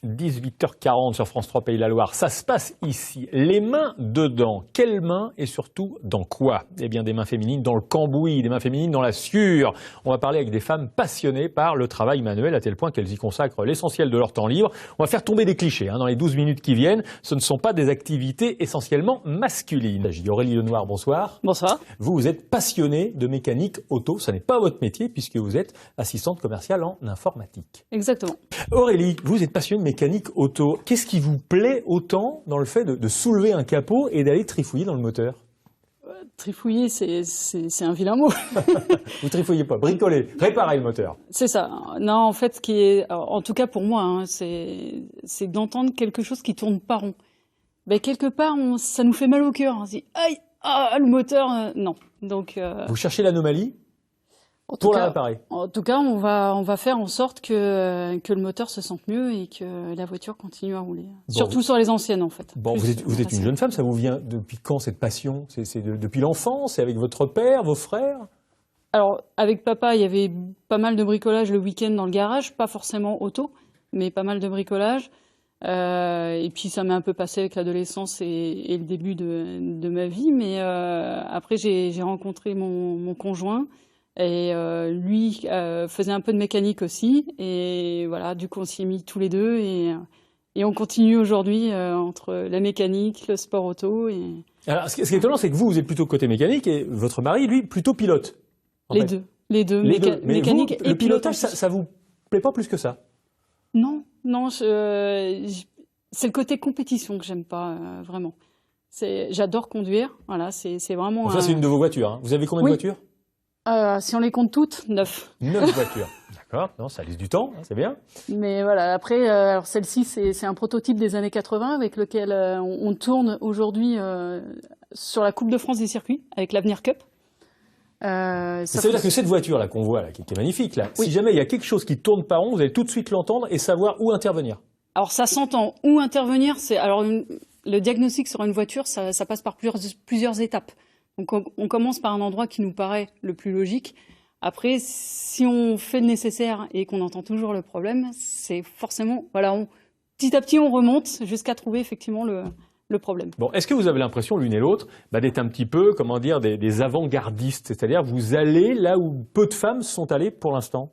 18h40 sur France 3 Pays de la Loire, ça se passe ici. Les mains dedans, quelles mains et surtout dans quoi? Eh bien des mains féminines dans le cambouis, des mains féminines dans la sciure. On va parler avec des femmes passionnées par le travail manuel à tel point qu'elles y consacrent l'essentiel de leur temps libre. On va faire tomber des clichés dans les 12 minutes qui viennent. Ce ne sont pas des activités essentiellement masculines. Aurélie Lenoir, bonsoir. Bonsoir. Vous êtes passionnée de mécanique auto. Ça n'est pas votre métier puisque vous êtes assistante commerciale en informatique. Exactement. Aurélie, vous êtes passionnée de mécanique auto. Qu'est-ce qui vous plaît autant dans le fait de soulever un capot et d'aller trifouiller dans le moteur? Trifouiller, c'est un vilain mot. Vous trifouillez pas, bricolez, réparez le moteur. C'est ça. Non, en fait, ce qui est, en tout cas pour moi, c'est d'entendre quelque chose qui tourne pas rond. Ben, quelque part, ça nous fait mal au cœur. On se dit, aïe, le moteur, non. Donc. Vous cherchez l'anomalie pour la réparer. En tout cas, on va faire en sorte que le moteur se sente mieux et que la voiture continue à rouler. Bon, surtout sur les anciennes, en fait. Bon, vous êtes une jeune femme, ça vous vient depuis quand cette passion? C'est depuis l'enfance? C'est avec votre père, vos frères? Alors, avec papa, il y avait pas mal de bricolage le week-end dans le garage, pas forcément auto, mais pas mal de bricolage. Et puis ça m'est un peu passé avec l'adolescence et le début de ma vie. Mais après, j'ai rencontré mon conjoint. Et lui faisait un peu de mécanique aussi, et voilà, du coup on s'y est mis tous les deux, et on continue aujourd'hui entre la mécanique, le sport auto. Alors, ce qui est étonnant, c'est que vous êtes plutôt côté mécanique, et votre mari, lui, plutôt pilote. Les deux, mécanique et le pilotage, ça vous plaît pas plus que ça? Non, c'est le côté compétition que j'aime pas vraiment. J'adore conduire, voilà, c'est vraiment. Enfin, c'est une de vos voitures, hein. Vous avez combien de voitures? Si on les compte toutes, 9. 9 voitures. D'accord, non, ça laisse du temps, c'est bien. Mais voilà, après, alors celle-ci, c'est un prototype des années 80 avec lequel on tourne aujourd'hui sur la Coupe de France des circuits, avec l'Avenir Cup. Ça veut dire que cette voiture-là qu'on voit, là, qui est magnifique, là, oui. Si jamais il y a quelque chose qui tourne pas rond, vous allez tout de suite l'entendre et savoir où intervenir. Alors ça s'entend, où intervenir, alors le diagnostic sur une voiture, ça passe par plusieurs étapes. Donc on commence par un endroit qui nous paraît le plus logique. Après, si on fait le nécessaire et qu'on entend toujours le problème, c'est forcément, voilà, petit à petit on remonte jusqu'à trouver effectivement le problème. Bon, est-ce que vous avez l'impression l'une et l'autre d'être un petit peu, comment dire, des avant-gardistes, c'est-à-dire vous allez là où peu de femmes sont allées pour l'instant?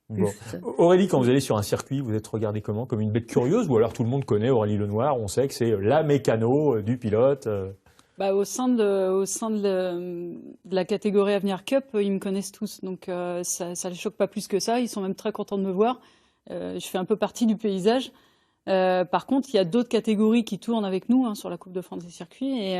Bon. Aurélie, quand vous allez sur un circuit, vous êtes regardée comment? Comme une bête curieuse, ou alors tout le monde connaît Aurélie Lenoir, on sait que c'est la mécano du pilote? Au sein de la catégorie Avenir Cup, ils me connaissent tous, donc ça ne les choque pas plus que ça. Ils sont même très contents de me voir. Je fais un peu partie du paysage. Par contre, il y a d'autres catégories qui tournent avec nous sur la Coupe de France des circuits,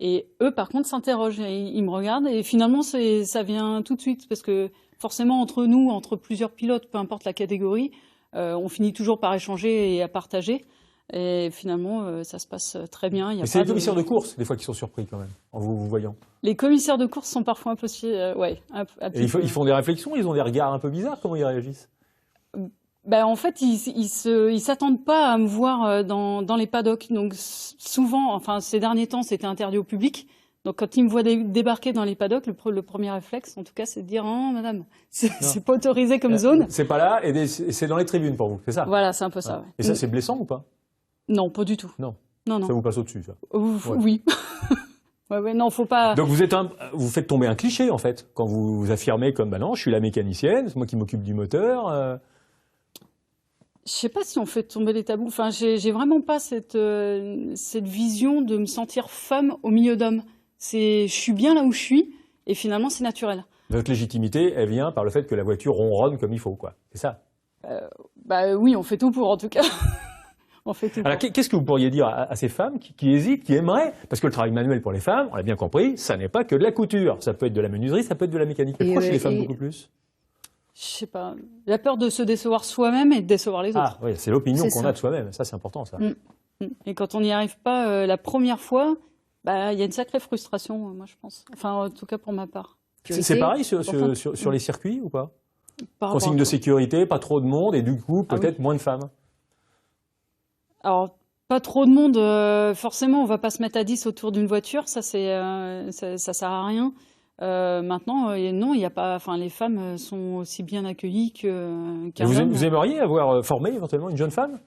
et eux, par contre, s'interrogent. Ils me regardent, et finalement, ça vient tout de suite, parce que forcément, entre nous, entre plusieurs pilotes, peu importe la catégorie, on finit toujours par échanger et à partager. Et finalement, ça se passe très bien. Mais c'est les commissaires de course, des fois, qui sont surpris quand même, en vous voyant. Les commissaires de course sont parfois un peu... Ils font des réflexions, ils ont des regards un peu bizarres, comment ils réagissent? En fait, ils s'attendent pas à me voir dans les paddocks. Donc souvent, enfin ces derniers temps, c'était interdit au public. Donc quand ils me voient débarquer dans les paddocks, le premier réflexe, en tout cas, c'est de dire « Oh, madame, c'est pas autorisé comme zone. » C'est pas là, et c'est dans les tribunes pour vous, c'est ça? Voilà, c'est un peu ça. Ouais. Et ça, c'est blessant ou pas? Non, pas du tout. Non. Non. Ça vous passe au-dessus, ça? Oui. Non, faut pas... Donc vous faites tomber un cliché, en fait, quand vous affirmez comme « non, je suis la mécanicienne, c'est moi qui m'occupe du moteur. Je sais pas si on fait tomber les tabous. Enfin, j'ai vraiment pas cette vision de me sentir femme au milieu d'hommes. Je suis bien là où je suis, et finalement, c'est naturel. Votre légitimité, elle vient par le fait que la voiture ronronne comme il faut, quoi. C'est ça? Oui, on fait tout pour, en tout cas. Alors, qu'est-ce que vous pourriez dire à ces femmes qui hésitent, qui aimeraient, parce que le travail manuel pour les femmes, on l'a bien compris, ça n'est pas que de la couture. Ça peut être de la menuiserie, ça peut être de la mécanique. Mais pourquoi chez les femmes beaucoup plus? Je sais pas. La peur de se décevoir soi-même et de décevoir les autres. Ah oui, c'est l'opinion qu'on a de soi-même. Ça, c'est important, ça. Et quand on n'y arrive pas la première fois, il y a une sacrée frustration, moi, je pense. Enfin, en tout cas, pour ma part. C'est pareil sur les circuits ou pas? Consigne de sécurité, pas trop de monde, et du coup, peut-être moins de femmes. Alors, pas trop de monde, forcément, on va pas se mettre à 10 autour d'une voiture, ça sert à rien. Maintenant, non, il n'y a pas. Enfin, les femmes sont aussi bien accueilles qu'un homme. Vous aimeriez avoir formé éventuellement une jeune femme?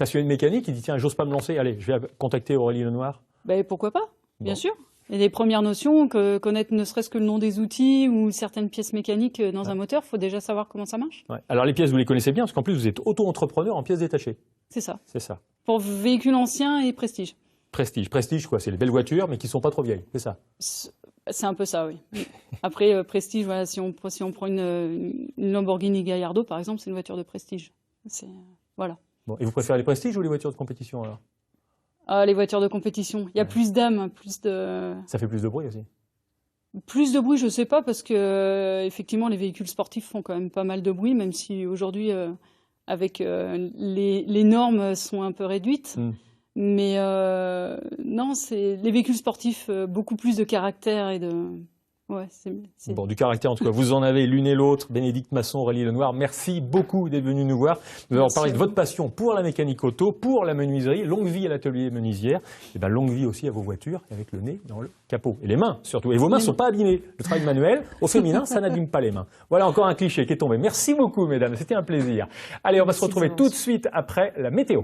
Passionné de mécanique, il dit tiens, j'ose pas me lancer, allez, je vais contacter Aurélie Lenoir. Ben, pourquoi pas, bien Bon. sûr. Et les premières notions, connaître ne serait-ce que le nom des outils ou certaines pièces mécaniques dans un moteur, il faut déjà savoir comment ça marche. Ouais. Alors les pièces, vous les connaissez bien, parce qu'en plus vous êtes auto-entrepreneur en pièces détachées. C'est ça. C'est ça. Pour véhicules anciens et prestige. Prestige. Prestige, quoi, c'est les belles voitures, mais qui sont pas trop vieilles, c'est ça. C'est un peu ça, oui. Après, prestige, voilà, si on prend une Lamborghini Gallardo, par exemple, c'est une voiture de prestige. Voilà. Bon, et vous préférez les prestiges ou les voitures de compétition alors? Ah, les voitures de compétition. Il y a plus d'âme, plus de... Ça fait plus de bruit aussi. Plus de bruit, je sais pas, parce que effectivement, les véhicules sportifs font quand même pas mal de bruit, même si aujourd'hui, avec les normes sont un peu réduites. Mais non, c'est les véhicules sportifs, beaucoup plus de caractère et de... Ouais, Bon, du caractère en tout cas, vous en avez l'une et l'autre, Bénédicte Masson, Aurélie Lenoir. Merci beaucoup d'être venus nous voir. Nous avons parlé de votre passion pour la mécanique auto, pour la menuiserie, longue vie à l'atelier menuisière, et ben longue vie aussi à vos voitures avec le nez dans le capot. Et les mains surtout. Et vos mains ne sont pas abîmées. Le travail manuel, au féminin, ça n'abîme pas les mains. Voilà encore un cliché qui est tombé. Merci beaucoup mesdames, c'était un plaisir. Allez, on va se retrouver tout de suite après la météo.